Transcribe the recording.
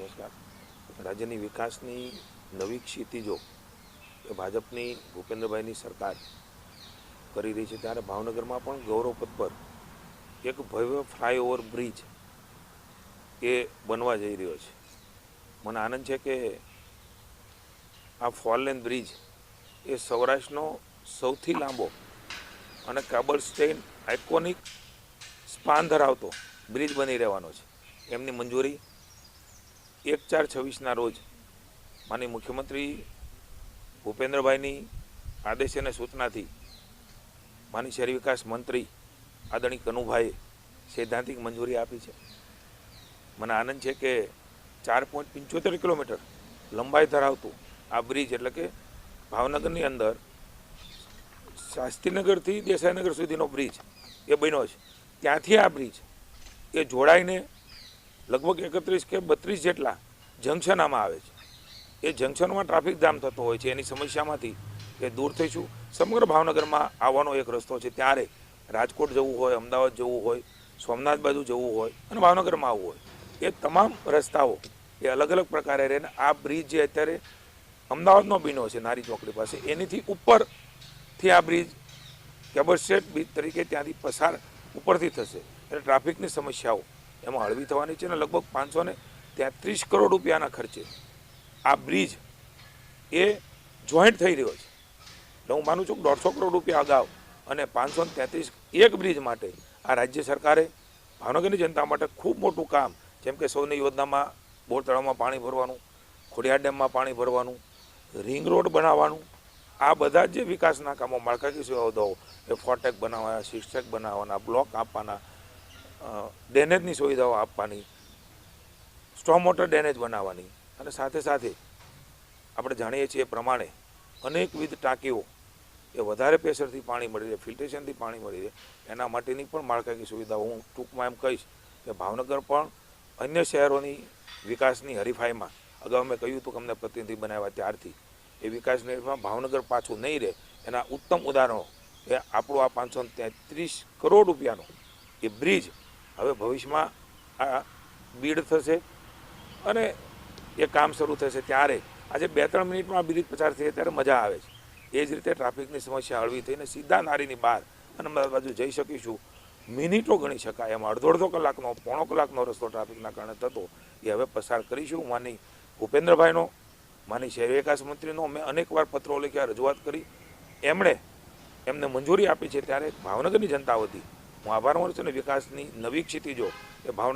નમસ્કાર। રાજ્યની વિકાસની નવી ક્ષિતિજો એ ભાજપની ભૂપેન્દ્રભાઈની સરકાર કરી રહી છે, ત્યારે ભાવનગરમાં પણ ગૌરવપથ પર એક ભવ્ય ફ્લાયઓવર બ્રિજ એ બનવા જઈ રહ્યો છે। મને આનંદ છે કે આ 4 લેન બ્રિજ એ સૌરાષ્ટ્રનો સૌથી લાંબો અને કેબલ સ્ટેન આઇકોનિક સ્પાન ધરાવતો બ્રિજ બની રહેવાનો છે। એમની મંજૂરી 1/4/26ના રોજ માનનીય મુખ્યમંત્રી ભૂપેન્દ્રભાઈની આદેશ અને સૂચનાથી માનનીય શહેરી વિકાસ મંત્રી આદરણીય કનુભાઈએ સૈદ્ધાંતિક મંજૂરી આપી છે। મને આનંદ છે કે 4.75 કિલોમીટર લંબાઈ ધરાવતું આ બ્રિજ એટલે કે ભાવનગરની અંદર શાસ્ત્રીનગરથી દેસાઈનગર સુધીનો બ્રિજ એ બન્યો છે। ત્યાંથી આ બ્રિજ એ જોડાઈને લગભગ 31 કે 32 જેટલા જંક્શન આમાં આવે છે। એ જંક્શનમાં ટ્રાફિક જામ થતો હોય છે, એની સમસ્યામાંથી એ દૂર થઈશું। સમગ્ર ભાવનગરમાં આવવાનો એક રસ્તો છે, ત્યારે રાજકોટ જવું હોય, અમદાવાદ જવું હોય, સોમનાથ બાજુ જવું હોય અને ભાવનગરમાં આવવું હોય, એ તમામ રસ્તાઓ એ અલગ અલગ પ્રકારે રહે। આ બ્રિજ જે અત્યારે અમદાવાદનો બન્યો છે નારી ચોકડી પાસે, એનીથી ઉપરથી આ બ્રિજ કેબલ સ્ટેટ બ્રિજ તરીકે ત્યાંથી પસાર ઉપરથી થશે, એટલે ટ્રાફિકની સમસ્યાઓ એમાં હળવી થવાની છે। અને લગભગ 533 કરોડ રૂપિયાના ખર્ચે આ બ્રિજ એ જોઈન્ટ થઈ રહ્યો છે। એટલે હું માનું છું કે 150 કરોડ રૂપિયા અગાઉ અને 533 એક બ્રિજ માટે આ રાજ્ય સરકારે ભાવનગરની જનતા માટે ખૂબ મોટું કામ, જેમ કે સૌની યોજનામાં બોર તળાવમાં પાણી ભરવાનું, ખોડિયાર ડેમમાં પાણી ભરવાનું, રિંગ રોડ બનાવવાનું, આ બધા જે વિકાસના કામો માળખાકીય સુવિધાઓ એ ફોટેક બનાવવાના, સિસ્ટેક બનાવવાના, બ્લોક આપવાના, ડ્રેનેજની સુવિધાઓ આપવાની, સ્ટોમ વોટર ડ્રેનેજ બનાવવાની, અને સાથે સાથે આપણે જાણીએ છીએ એ પ્રમાણે અનેકવિધ ટાંકીઓ એ વધારે પ્રેશરથી પાણી મળી રહે, ફિલ્ટ્રેશનથી પાણી મળી રહે, એના માટેની પણ માળખાકીય સુવિધાઓ હું ટૂંકમાં એમ કહીશ કે ભાવનગર પણ અન્ય શહેરોની વિકાસની હરીફાઈમાં, અગાઉ મેં કહ્યું હતું કે અમને પ્રતિનિધિ બનાવ્યા ત્યારથી એ વિકાસની હરીફાઈમાં ભાવનગર પાછું નહીં રહે, એના ઉત્તમ ઉદાહરણો એ આપણું આ 533 કરોડ રૂપિયાનો એ બ્રિજ હવે ભવિષ્યમાં આ બીડ થશે અને એ કામ શરૂ થશે, ત્યારે આજે 2-3 મિનિટમાં આ બ્રિજ પસાર થઈએ ત્યારે મજા આવે છે। એ જ રીતે ટ્રાફિકની સમસ્યા હળવી થઈને સીધા નારીની બહાર અને અમદાવાદ બાજુ જઈ શકીશું। મિનિટો ગણી શકાય એમાં અડધો કલાકનો, પોણો કલાકનો રસ્તો ટ્રાફિકના કારણે થતો એ હવે પસાર કરીશું। માની ભૂપેન્દ્રભાઈનો, માની શહેરી વિકાસ મંત્રીનો મેં અનેકવાર પત્રો લખ્યા, રજૂઆત કરી, એમને મંજૂરી આપી છે, ત્યારે ભાવનગરની જનતા વતી હું આભાર માનું છું। અને વિકાસની નવી ક્ષિતિજો એ ભાવનગર